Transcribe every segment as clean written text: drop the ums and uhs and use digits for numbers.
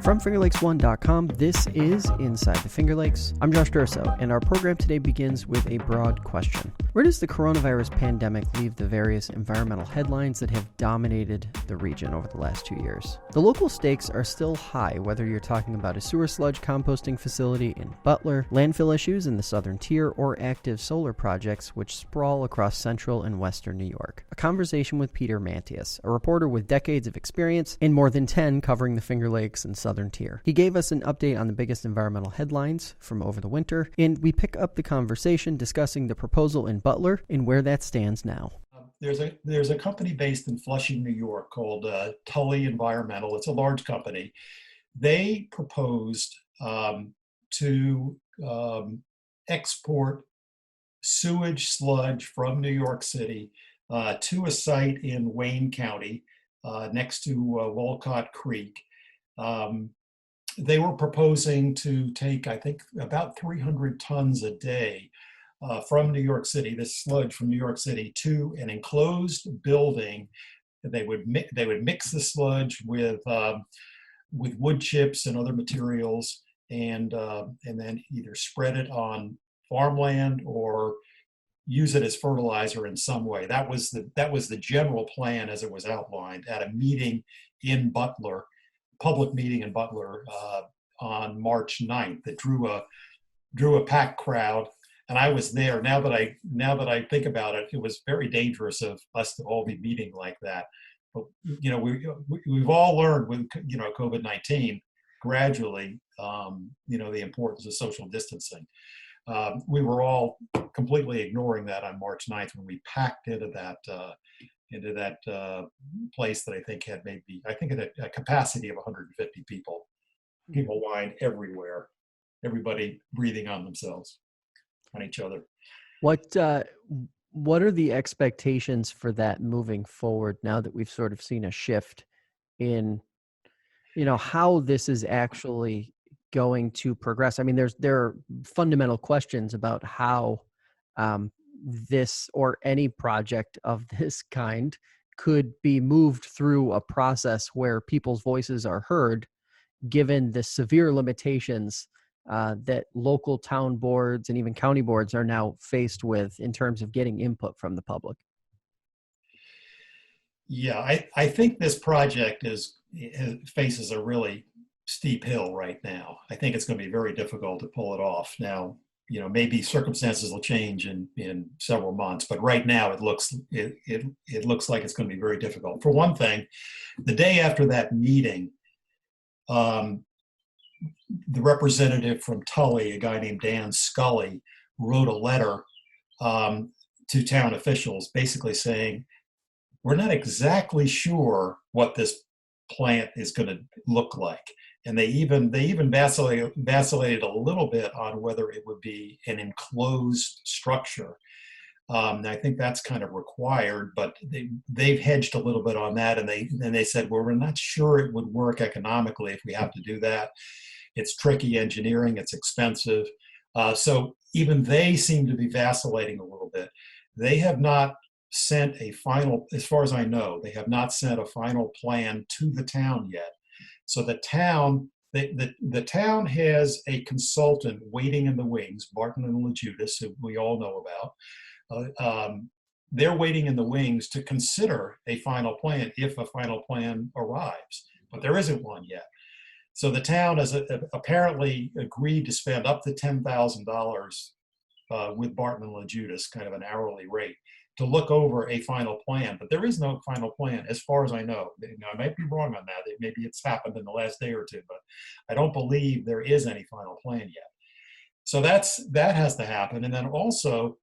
From FingerLakes1.com, this is Inside the Finger Lakes. I'm Josh Durso, and our program today begins with a broad question. Where does the coronavirus pandemic leave the various environmental headlines that have dominated the region over the last 2 years? The local stakes are still high, whether you're talking about a sewer sludge composting facility in Butler, landfill issues in the southern tier, or active solar projects which sprawl across central and western New York. A conversation with Peter Mantius, a reporter with decades of experience and more than 10 covering the Finger Lakes and southern tier. He gave us an update on the biggest environmental headlines from over the winter, and we pick up the conversation discussing the proposal in Butler and where that stands now. There's a company based in Flushing, New York called Tully Environmental. It's a large company. They proposed to export sewage sludge from New York City to a site in Wayne County next to Wolcott Creek. They were proposing to take, I think, about 300 tons a day from New York City, this sludge from New York City, to an enclosed building. They would mix the sludge with wood chips and other materials, and then either spread it on farmland or use it as fertilizer in some way. That was the general plan as it was outlined at a meeting in Butler. Public meeting in Butler on March 9th that drew a packed crowd, and I was there. Now that I think about it, it was very dangerous of us to all be meeting like that. But we've all learned with COVID-19 gradually, the importance of social distancing. We were all completely ignoring that on March 9th when we packed into that place that I think had a capacity of 150 people. People lined everywhere, everybody breathing on themselves, on each other. What are the expectations for that moving forward now that we've sort of seen a shift in, how this is actually going to progress? I mean, there are fundamental questions about how this or any project of this kind could be moved through a process where people's voices are heard, given the severe limitations that local town boards and even county boards are now faced with in terms of getting input from the public. Yeah, I think this project faces a really steep hill right now. I think it's going to be very difficult to pull it off. Now, maybe circumstances will change in several months, but right now it looks like it's going to be very difficult. For one thing, the day after that meeting, the representative from Tully, a guy named Dan Scully, wrote a letter to town officials basically saying, we're not exactly sure what this plant is going to look like. And they even vacillated a little bit on whether it would be an enclosed structure. I think that's kind of required, but they've hedged a little bit on that, and they said, well, we're not sure it would work economically if we have to do that. It's tricky engineering, it's expensive. So even they seem to be vacillating a little bit. They have not sent a final, as far as I know, they have not sent a final plan to the town yet. So the town has a consultant waiting in the wings, Barton and LaJudas, who we all know about. They're waiting in the wings to consider a final plan if a final plan arrives, but there isn't one yet. So the town has apparently agreed to spend up to $10,000 with Barton and LaJudas, kind of an hourly rate, to look over a final plan, but there is no final plan as far as I know. I might be wrong on that. Maybe it's happened in the last day or two, but I don't believe there is any final plan yet. So that has to happen. And then also,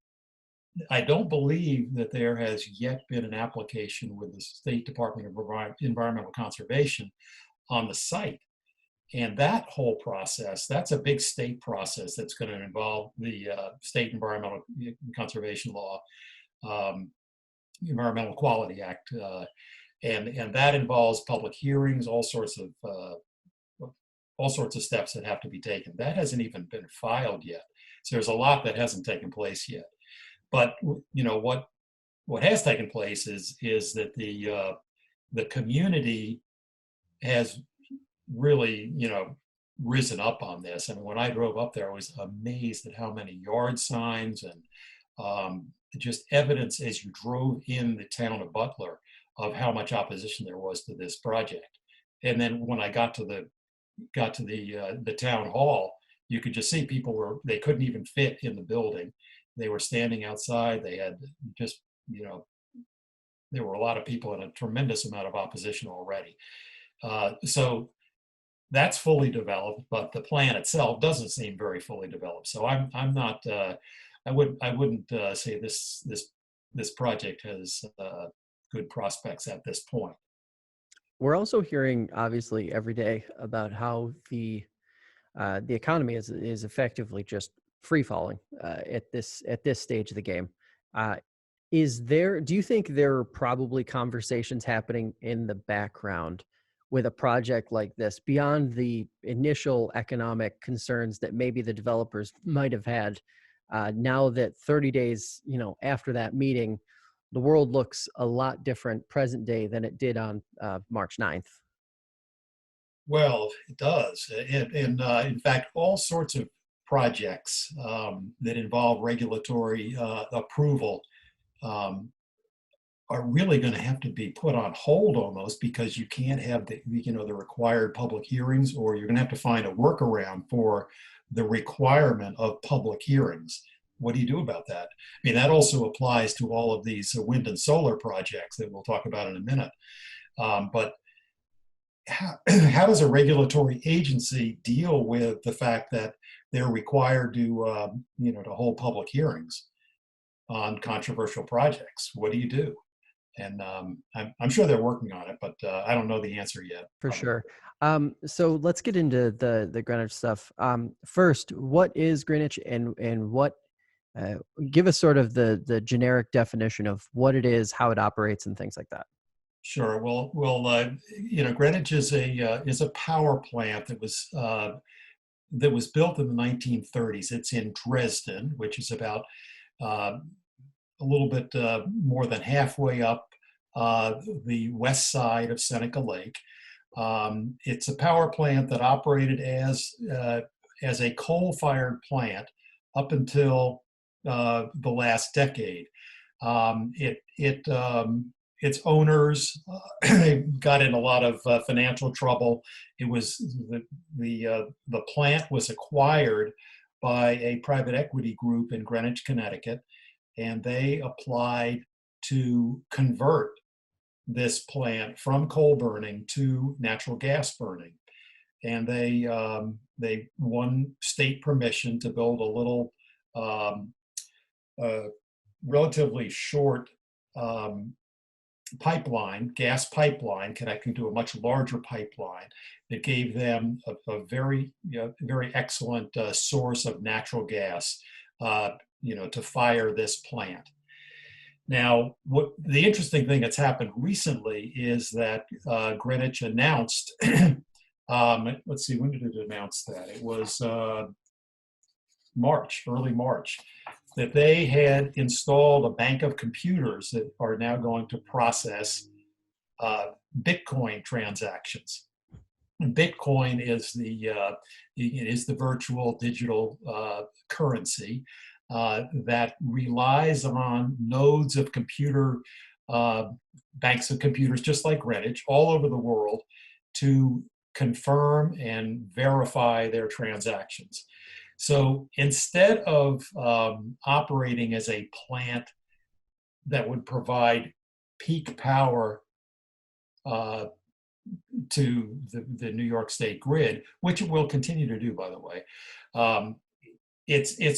I don't believe that there has yet been an application with the State Department of Environmental Conservation on the site. And that whole process, that's a big state process that's going to involve the State Environmental Conservation Law, Environmental Quality Act, and that involves public hearings, all sorts of steps that have to be taken. That hasn't even been filed yet. So there's a lot that hasn't taken place yet. But what has taken place is that the community has really, risen up on this. And when I drove up there, I was amazed at how many yard signs and just evidence as you drove in the town of Butler of how much opposition there was to this project. And then when I got to the town hall, you could just see they couldn't even fit in the building. They were standing outside. They had just, there were a lot of people and a tremendous amount of opposition already. So that's fully developed, but the plan itself doesn't seem very fully developed. So I'm not, I wouldn't say this project has good prospects at this point. We're also hearing, obviously, every day about how the economy is effectively just free falling at this stage of the game. Do you think there are probably conversations happening in the background with a project like this beyond the initial economic concerns that maybe the developers might have had? Now that 30 days, after that meeting, the world looks a lot different present day than it did on March 9th. Well, it does. And in fact, all sorts of projects that involve regulatory approval um, are really going to have to be put on hold almost, because you can't have the required public hearings, or you're going to have to find a workaround for the requirement of public hearings. What do you do about that? I mean, that also applies to all of these wind and solar projects that we'll talk about in a minute. But how does a regulatory agency deal with the fact that they're required to hold public hearings on controversial projects? What do you do? And I'm sure they're working on it, but I don't know the answer yet. For sure. So let's get into the Greenwich stuff. First, what is Greenwich, and what? Give us sort of the generic definition of what it is, how it operates, and things like that. Sure. Well, Greenwich is a power plant that was built in the 1930s. It's in Dresden, which is about a little bit more than halfway up the west side of Seneca Lake. It's a power plant that operated as a coal-fired plant up until the last decade. Its owners got in a lot of financial trouble. It was the plant was acquired by a private equity group in Greenwich, Connecticut, and they applied to convert this plant from coal burning to natural gas burning. And they won state permission to build a little relatively short gas pipeline connecting to a much larger pipeline that gave them a very excellent source of natural gas to fire this plant. Now, what the interesting thing that's happened recently is that Greenwich announced, let's see, when did it announce that? It was early March, that they had installed a bank of computers that are now going to process Bitcoin transactions. And Bitcoin is the virtual digital currency that relies on nodes of banks of computers, just like Greenwich, all over the world, to confirm and verify their transactions. So instead of operating as a plant that would provide peak power to the New York State grid, which it will continue to do, by the way, its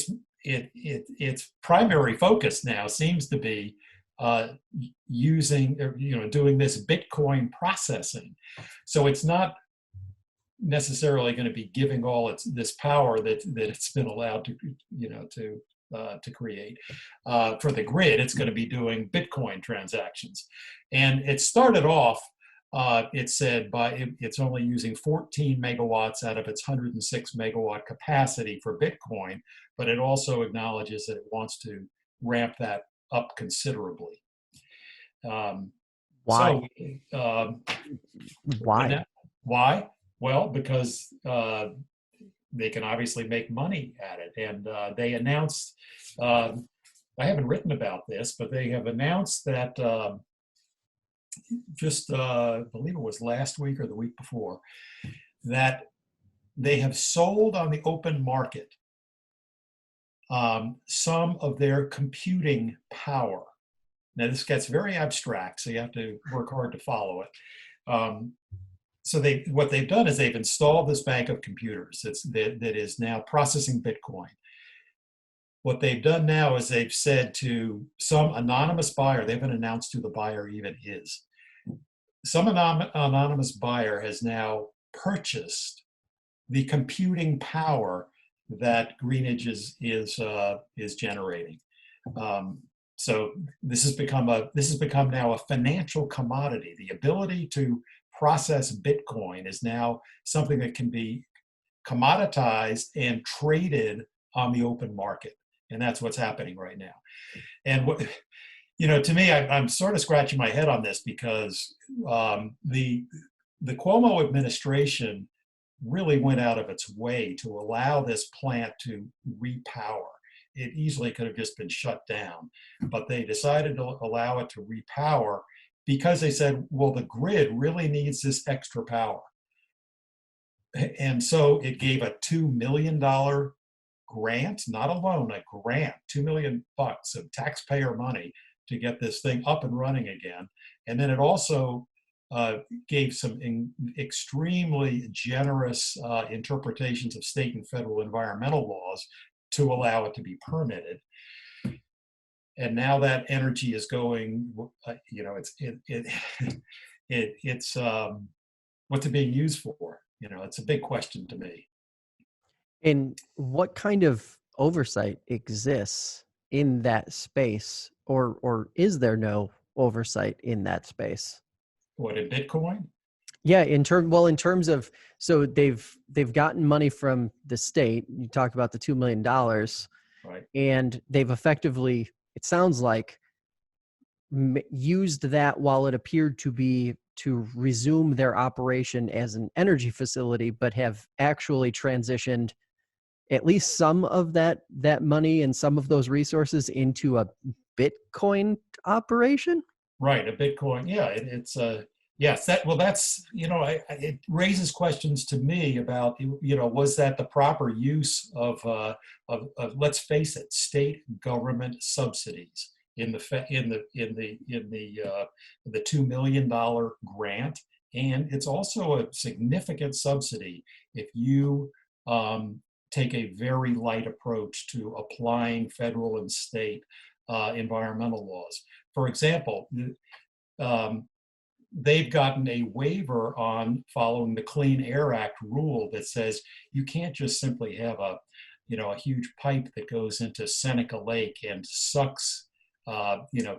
primary focus now seems to be doing this Bitcoin processing. So it's not necessarily going to be giving all this power that it's been allowed to create for the grid. It's going to be doing Bitcoin transactions, and it started off. It said it's only using 14 megawatts out of its 106 megawatt capacity for Bitcoin, but it also acknowledges that it wants to ramp that up considerably. Why? So, Why? Why? Well, because they can obviously make money at it. And they announced, I haven't written about this, but they have announced that I believe it was last week or the week before, that they have sold on the open market some of their computing power. Now, this gets very abstract, so you have to work hard to follow it. So what they've done is they've installed this bank of computers that is now processing Bitcoin. What they've done now is they've said to some anonymous buyer, they haven't announced who the buyer even is. Some anonymous buyer has now purchased the computing power that Greenwich is generating. So this has become now a financial commodity. The ability to process Bitcoin is now something that can be commoditized and traded on the open market, and that's what's happening right now. And what, to me, I'm sort of scratching my head on this because the Cuomo administration really went out of its way to allow this plant to repower. It easily could have just been shut down, but they decided to allow it to repower because they said, well, the grid really needs this extra power. And so it gave a $2 million grant, not a loan, a grant, $2 million of taxpayer money to get this thing up and running again. And then it also gave some extremely generous interpretations of state and federal environmental laws to allow it to be permitted. And now that energy is going, it's what's it being used for? It's a big question to me. And what kind of oversight exists in that space, or is there no oversight in that space? What, in Bitcoin? Yeah, in terms of, so they've gotten money from the state. You talked about the $2 million, Right. And they've effectively, it sounds like, used that while it appeared to be to resume their operation as an energy facility, but have actually transitioned at least some of that money and some of those resources into a Bitcoin operation. Right, a Bitcoin. Yeah, it's yes. It raises questions to me about, was that the proper use of let's face it, state government subsidies in the $2 million grant, and it's also a significant subsidy if you take a very light approach to applying federal and state environmental laws. For example, they've gotten a waiver on following the Clean Air Act rule that says you can't just simply have a huge pipe that goes into Seneca Lake and sucks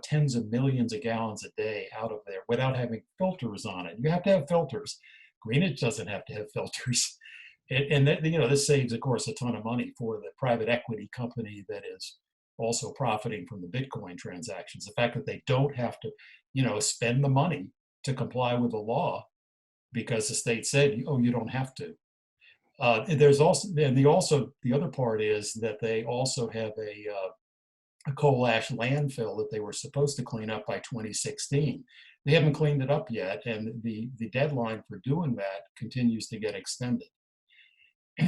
tens of millions of gallons a day out of there without having filters on it. You have to have filters. Greenwich doesn't have to have filters. And this saves, of course, a ton of money for the private equity company that is also profiting from the Bitcoin transactions. The fact that they don't have to, spend the money to comply with the law because the state said, oh, you don't have to. There's also, the other part is that they also have a coal ash landfill that they were supposed to clean up by 2016. They haven't cleaned it up yet, and the deadline for doing that continues to get extended.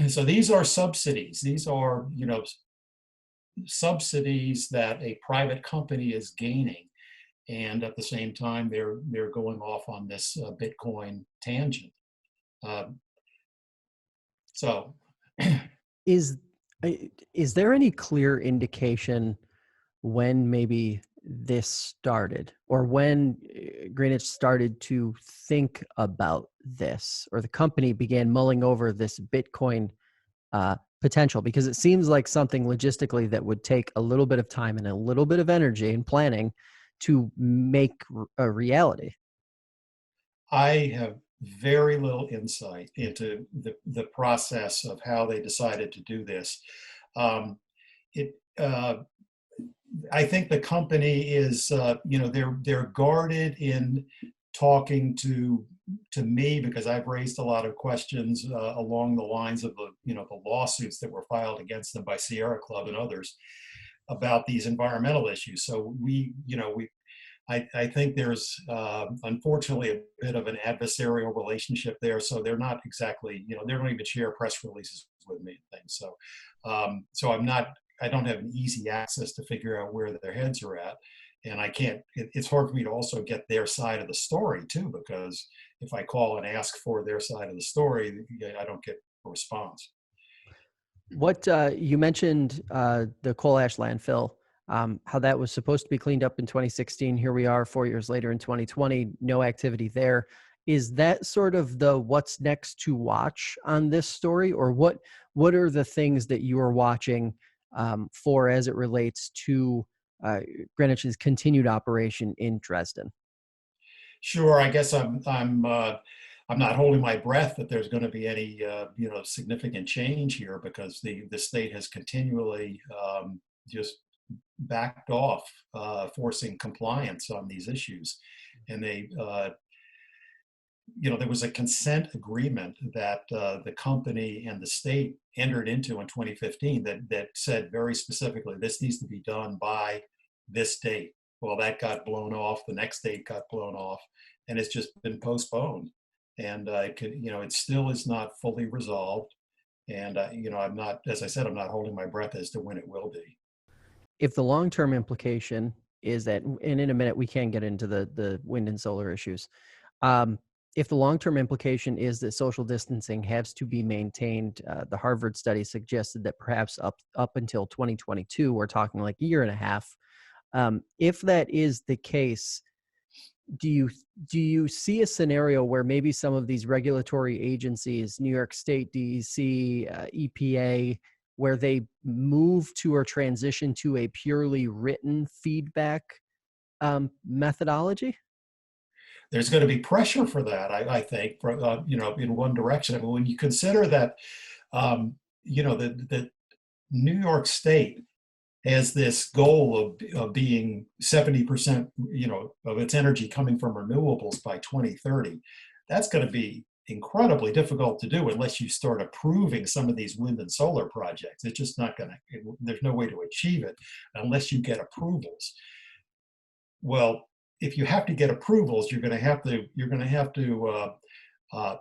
So these are subsidies. These are, subsidies that a private company is gaining, and at the same time, they're going off on this Bitcoin tangent. So, Is there any clear indication when maybe this started, or when Greenwich started to think about this, or the company began mulling over this Bitcoin potential? Because it seems like something logistically that would take a little bit of time and a little bit of energy and planning to make a reality. I have very little insight into the process of how they decided to do this. I think the company is, they're guarded in talking to me, because I've raised a lot of questions along the lines of the lawsuits that were filed against them by Sierra Club and others about these environmental issues. So I think there's unfortunately a bit of an adversarial relationship there. So they're not exactly, they don't even share press releases with me and things. So I don't have an easy access to figure out where their heads are at. And it's hard for me to also get their side of the story too, because if I call and ask for their side of the story, I don't get a response. What you mentioned the coal ash landfill, how that was supposed to be cleaned up in 2016. Here we are 4 years later in 2020, no activity there. Is that sort of the what's next to watch on this story, or what are the things that you are watching for as it relates to Greenwich's continued operation in Dresden? Sure, I guess I'm not holding my breath that there's going to be any significant change here, because the state has continually just backed off, forcing compliance on these issues, and there was a consent agreement that the company and the state entered into in 2015 that said very specifically this needs to be done by this date. Well, that got blown off. The next date got blown off, and it's just been postponed. And it still is not fully resolved. And I'm not, as I said, I'm not holding my breath as to when it will be. If the long-term implication is that, and in a minute we can get into the wind and solar issues. If the long-term implication is that social distancing has to be maintained, the Harvard study suggested that perhaps up until 2022, we're talking like a year and a half. If that is the case, do you see a scenario where maybe some of these regulatory agencies, New York State DEC, EPA, where they move to or transition to a purely written feedback methodology? There's going to be pressure for that, I think, in one direction. I mean, when you consider that, that New York State has this goal of being 70%, of its energy coming from renewables by 2030, that's going to be incredibly difficult to do unless you start approving some of these wind and solar projects. It's just not going to, there's no way to achieve it unless you get approvals. Well, if you have to get approvals, you're going to have to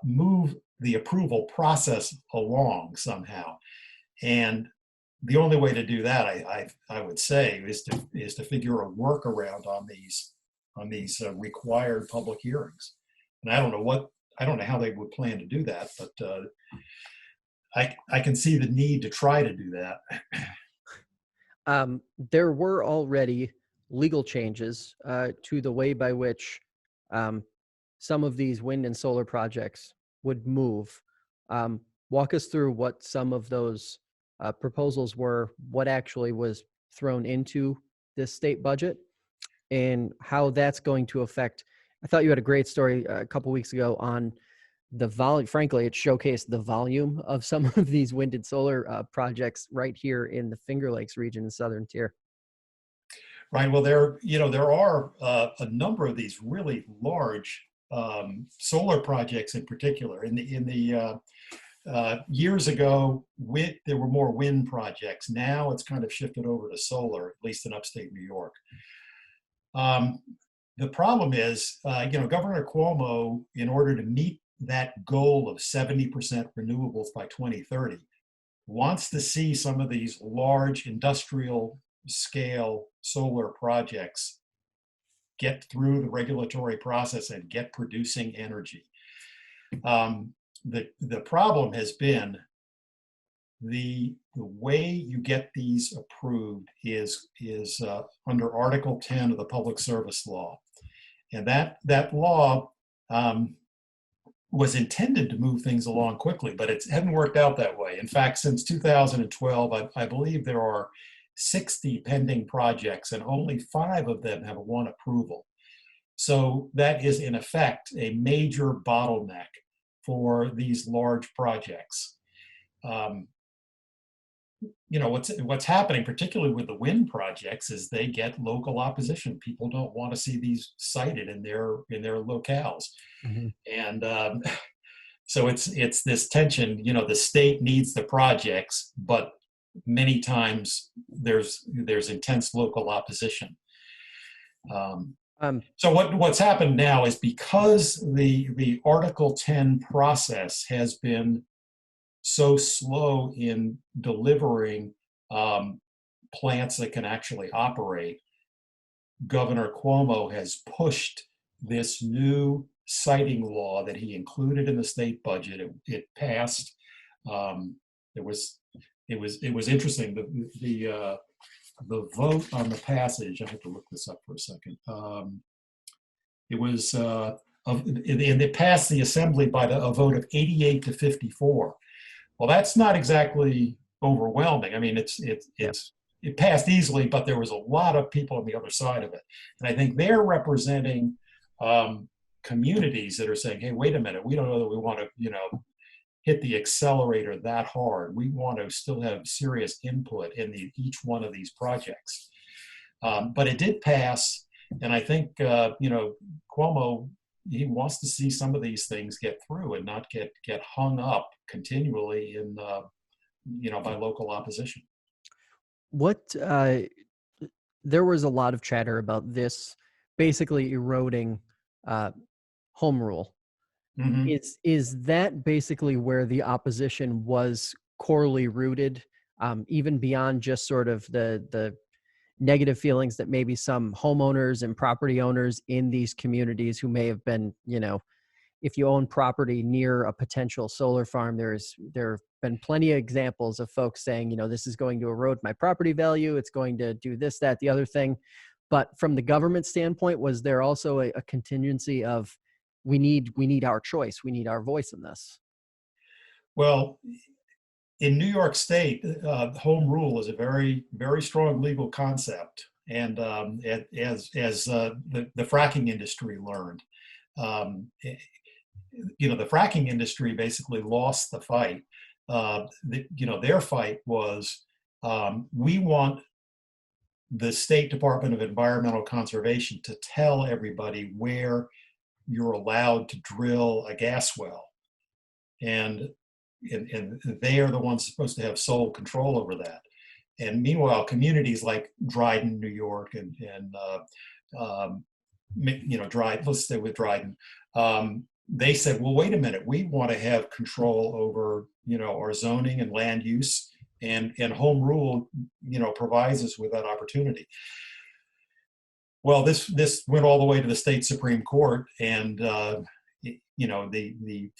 move the approval process along somehow. And the only way to do that, I would say, is to figure a workaround on these required public hearings. And I don't know how they would plan to do that, but I can see the need to try to do that. There were already legal changes to the way by which some of these wind and solar projects would move. Walk us through what some of those proposals were, what actually was thrown into this state budget, and how that's going to affect. I thought you had a great story a couple weeks ago on the volume. Frankly, it showcased the volume of some of these wind and solar projects right here in the Finger Lakes region in Southern Tier. Right. Well, there are a number of these really large solar projects in particular. In the years ago, there were more wind projects. Now it's kind of shifted over to solar, at least in upstate New York. The problem is, Governor Cuomo, in order to meet that goal of 70% renewables by 2030, wants to see some of these large industrial scale solar projects get through the regulatory process and get producing energy. The problem has been the way you get these approved is under Article 10 of the Public Service Law. And that law was intended to move things along quickly, but it hasn't worked out that way. In fact, since 2012, I believe there are 60 pending projects, and only 5 of them have won approval. So that is, in effect, a major bottleneck for these large projects. what's happening, particularly with the wind projects, is they get local opposition. People don't want to see these sited in their locales, Mhm. and so it's this tension. The state needs the projects, but many times there's intense local opposition. Um, Um, so what's happened now is, because the Article 10 process has been so slow in delivering um, plants that can actually operate, Governor Cuomo has pushed this new siting law that he included in the state budget. It passed. Um, it was interesting. The vote on the passage. I have to look this up for a second. It was and it passed the assembly by a vote of 88 to 54. Well, that's not exactly overwhelming. I mean, yeah. it passed easily, but there was a lot of people on the other side of it, and I think they're representing communities that are saying, "Hey, wait a minute, we don't know that we want to, hit the accelerator that hard. We want to still have serious input in each one of these projects." But it did pass, and I think Cuomo, he wants to see some of these things get through and not get hung up continually in by local opposition. What there was a lot of chatter about this basically eroding uh, home rule. Hmm. Is that basically where the opposition was corely rooted, even beyond just sort of the negative feelings that maybe some homeowners and property owners in these communities who may have been, if you own property near a potential solar farm, there have been plenty of examples of folks saying, this is going to erode my property value. It's going to do this, that, the other thing. But from the government standpoint, was there also a contingency of we need our choice, we need our voice in this? Well, in New York State, home rule is a very, very strong legal concept, and as the fracking industry learned, um, the fracking industry basically lost the fight. Their fight was, we want the State Department of Environmental Conservation to tell everybody where you're allowed to drill a gas well, and and they are the ones supposed to have sole control over that. And meanwhile, communities like Dryden, New York, Dryden, let's stay with Dryden. They said, well, wait a minute, we want to have control over, our zoning and land use, and home rule, provides us with that opportunity. Well, this went all the way to the state Supreme Court, and the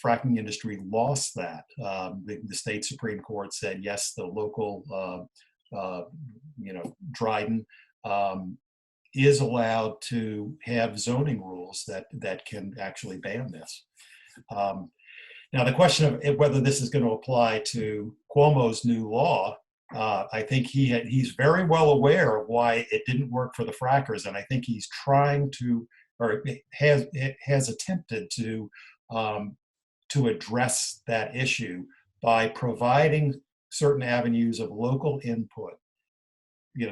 fracking industry lost that. The state Supreme Court said yes, the local Dryden is allowed to have zoning rules that can actually ban this. Now, the question of whether this is going to apply to Cuomo's new law, I think he's very well aware of why it didn't work for the frackers, and I think he's trying to, or has attempted to address that issue by providing certain avenues of local input.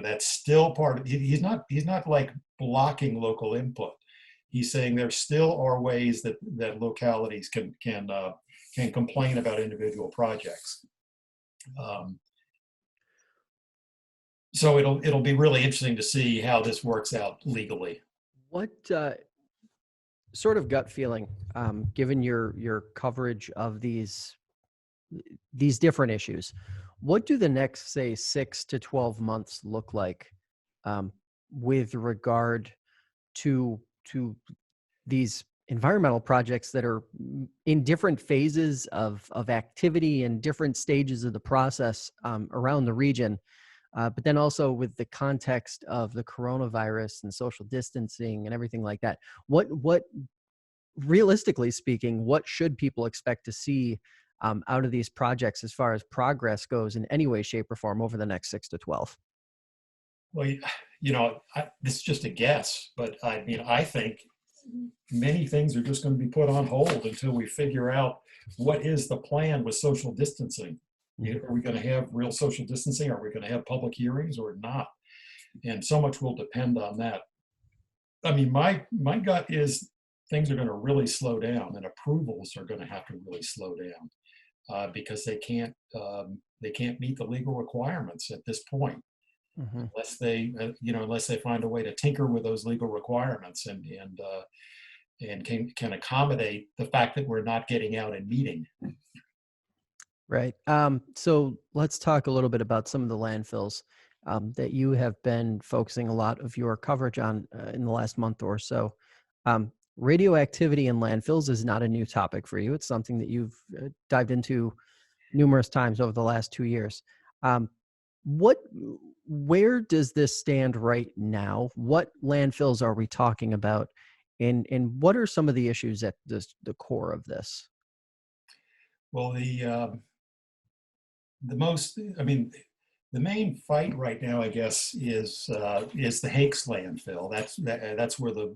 That's still part of. He's not like blocking local input. He's saying there still are ways that localities can complain about individual projects. So it'll be really interesting to see how this works out legally. What sort of gut feeling, given your coverage of these different issues, what do the next, say, 6 to 12 months look like, with regard to these environmental projects that are in different phases of activity and different stages of the process around the region, but then also with the context of the coronavirus and social distancing and everything like that? What realistically speaking, what should people expect to see out of these projects as far as progress goes in any way, shape, or form over the next 6 to 12? Well, this is just a guess, but I mean, I think many things are just going to be put on hold until we figure out what is the plan with social distancing. Mhm. Are we going to have real social distancing? Are we going to have public hearings or not? And so much will depend on that. I mean, my gut is things are going to really slow down, and approvals are going to have to really slow down because they can't meet the legal requirements at this point Mhm. unless they find a way to tinker with those legal requirements and can accommodate the fact that we're not getting out and meeting. Right. So let's talk a little bit about some of the landfills that you have been focusing a lot of your coverage on in the last month or so. Radioactivity in landfills is not a new topic for you. It's something that you've dived into numerous times over the last 2 years. Um, what, where does this stand right now? What landfills are we talking about, and what are some of the issues at the core of this? Well, the most, I mean, the main fight right now, I guess, is the Hakes landfill. That's where the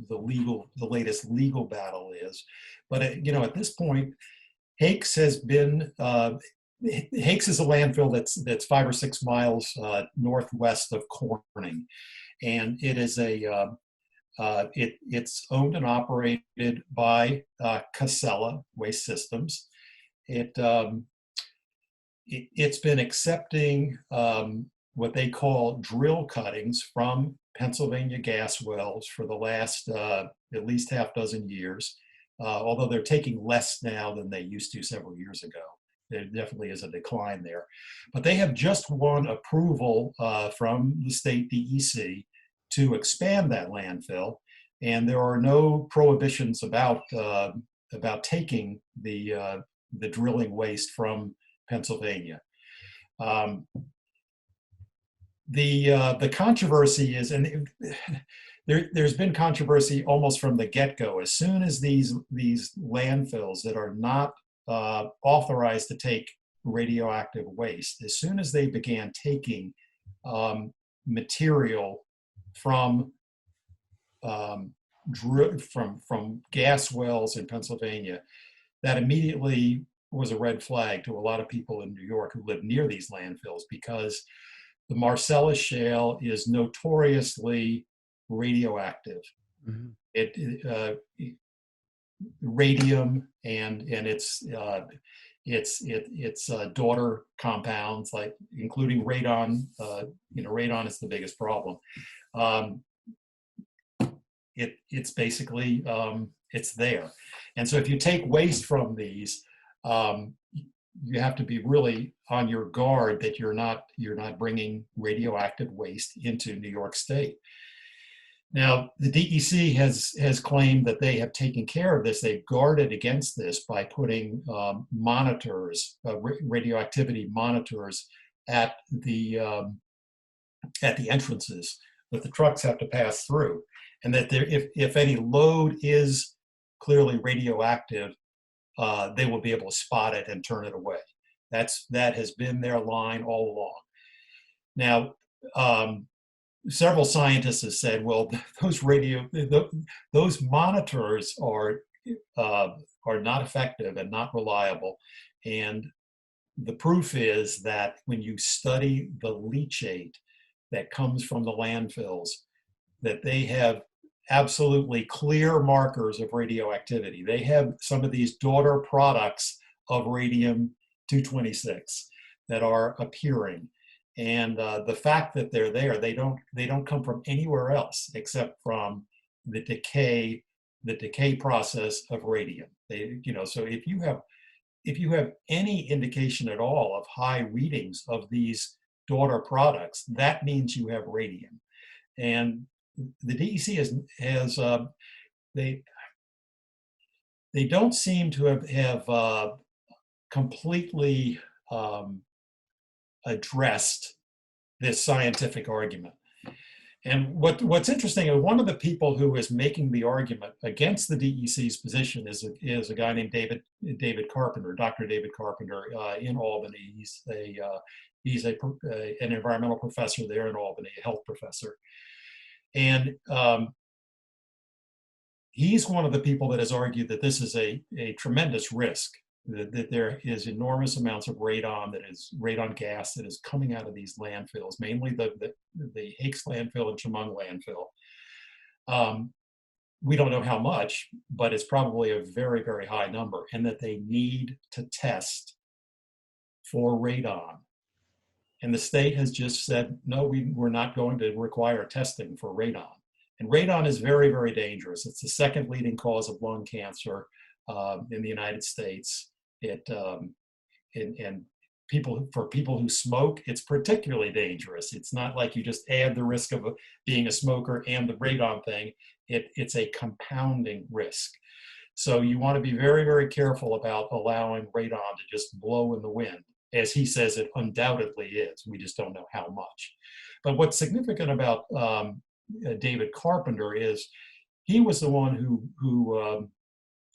latest legal battle is. But at this point, Hakes has been Hakes is a landfill that's 5 or 6 miles northwest of Corning, and it is it's owned and operated by Casella Waste Systems. It it's been accepting what they call drill cuttings from Pennsylvania gas wells for the last at least half dozen years, although they're taking less now than they used to several years ago. There definitely is a decline there. But they have just won approval from the state DEC to expand that landfill, and there are no prohibitions about taking the drilling waste from Pennsylvania. Um, the controversy is, and there's been controversy almost from the get-go. As soon as these landfills that are not authorized to take radioactive waste, as soon as they began taking material from from gas wells in Pennsylvania, that immediately was a red flag to a lot of people in New York who live near these landfills, because the Marcellus Shale is notoriously radioactive. Mhm. It radium and its daughter compounds, like including radon. Radon is the biggest problem. Um, it's basically it's there, and so if you take waste from these, you have to be really on your guard that you're not bringing radioactive waste into New York State. Now, the DEC has claimed that they have taken care of this. They've guarded against this by putting monitors, radioactivity monitors, at the entrances that the trucks have to pass through, and that if any load is clearly radioactive, they will be able to spot it and turn it away. That has been their line all along. Now, several scientists have said, well, those monitors are not effective and not reliable, and the proof is that when you study the leachate that comes from the landfills, that they have absolutely clear markers of radioactivity. They have some of these daughter products of radium-226 that are appearing, and the fact that they're there, they don't come from anywhere else except from the decay process of radium. So if you have any indication at all of high readings of these daughter products, that means you have radium. And the DEC has they don't seem to have completely addressed this scientific argument. And what's interesting is one of the people who is making the argument against the DEC's position is a guy named David Carpenter, Dr. David Carpenter, in Albany. He's an environmental professor there in Albany, a health professor, and he's one of the people that has argued that this is a tremendous risk that there is enormous amounts of radon gas that is coming out of these landfills, mainly the Hakes landfill and Chemung landfill. We don't know how much, but it's probably a very, very high number, and that they need to test for radon. And the state has just said, no, we're not going to require testing for radon. And radon is very, very dangerous. It's the second leading cause of lung cancer in the United States. And for people who smoke, it's particularly dangerous. It's not like you just add the risk of being a smoker and the radon thing. It's a compounding risk. So you want to be very, very careful about allowing radon to just blow in the wind. As he says, it undoubtedly is. We just don't know how much. But what's significant about David Carpenter is he was the one who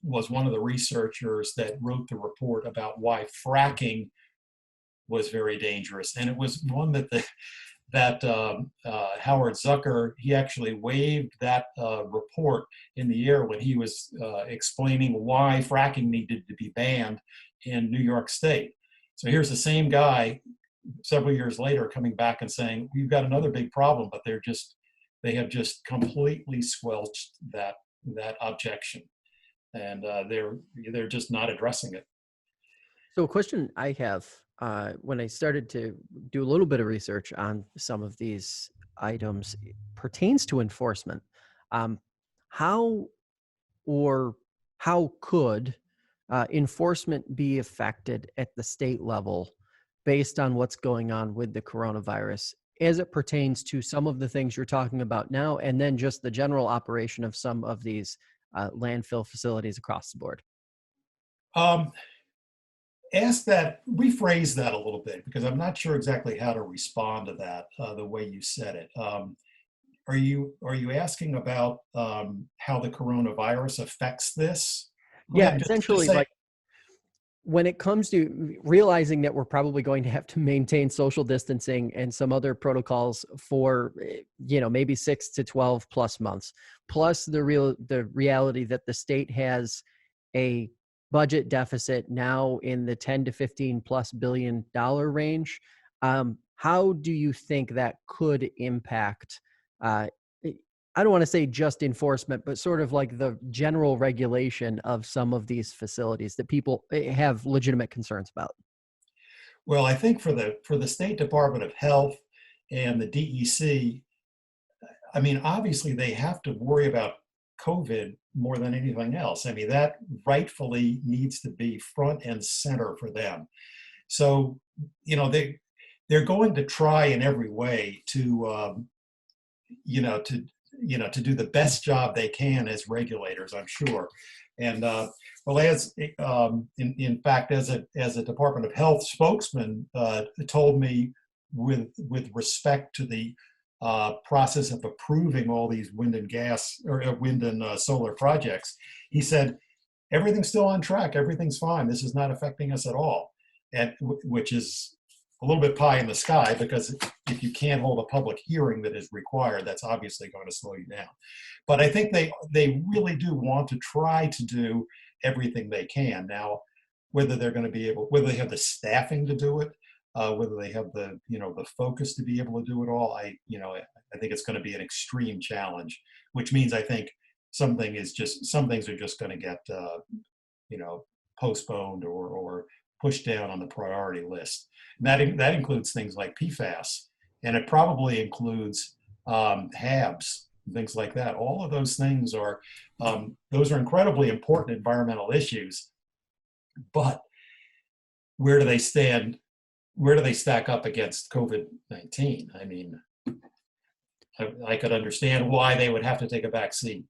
was one of the researchers that wrote the report about why fracking was very dangerous. And it was one that Howard Zucker, he actually waved that report in the air when he was explaining why fracking needed to be banned in New York State. So here's the same guy several years later coming back and saying, we've got another big problem, but they have just completely squelched that objection. And they're just not addressing it. So a question I have, when I started to do a little bit of research on some of these items, pertains to enforcement. How could enforcement be affected at the state level based on what's going on with the coronavirus as it pertains to some of the things you're talking about now, and then just the general operation of some of these landfill facilities across the board? Rephrase that a little bit, because I'm not sure exactly how to respond to that the way you said it. Are you asking about how the coronavirus affects this? Yeah, essentially, like when it comes to realizing that we're probably going to have to maintain social distancing and some other protocols for, maybe 6 to 12 plus months, plus the reality that the state has a budget deficit now in the 10 to 15 plus $1 billion range. How do you think that could impact, I don't want to say just enforcement, but sort of like the general regulation of some of these facilities that people have legitimate concerns about? Well, I think for the State Department of Health and the DEC, I mean, obviously they have to worry about COVID more than anything else. I mean, that rightfully needs to be front and center for them. So, they're going to try in every way to do the best job they can as regulators, I'm sure. And in fact, as a Department of Health spokesman told me with respect to the process of approving all these wind and solar projects, he said, everything's still on track, everything's fine, this is not affecting us at all. And which is a little bit pie in the sky, because if you can't hold a public hearing that is required, that's obviously going to slow you down. But I think they really do want to try to do everything they can. Now, whether they have the staffing to do it, whether they have the focus to be able to do it all, I think it's going to be an extreme challenge, which means I think some things are just going to get postponed or pushed down on the priority list. And that includes things like PFAS, and it probably includes HABs, things like that. All of those things those are incredibly important environmental issues, but where do they stand? Where do they stack up against COVID-19? I mean, I could understand why they would have to take a back seat.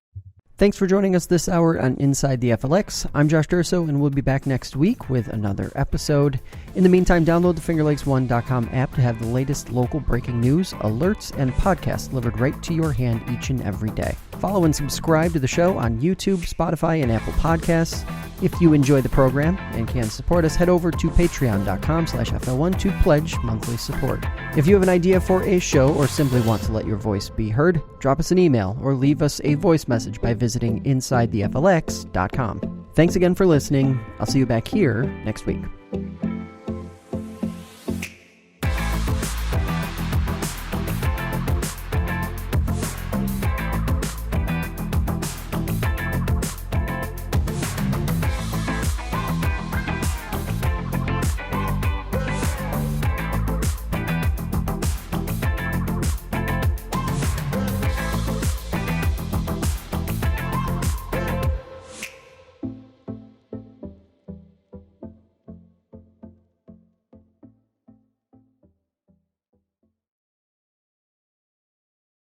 Thanks for joining us this hour on Inside the FLX. I'm Josh Durso, and we'll be back next week with another episode. In the meantime, download the FingerLakes1.com app to have the latest local breaking news, alerts, and podcasts delivered right to your hand each and every day. Follow and subscribe to the show on YouTube, Spotify, and Apple Podcasts. If you enjoy the program and can support us, head over to patreon.com/FL1 to pledge monthly support. If you have an idea for a show or simply want to let your voice be heard, drop us an email or leave us a voice message by visiting InsideTheFLX.com. Thanks again for listening. I'll see you back here next week.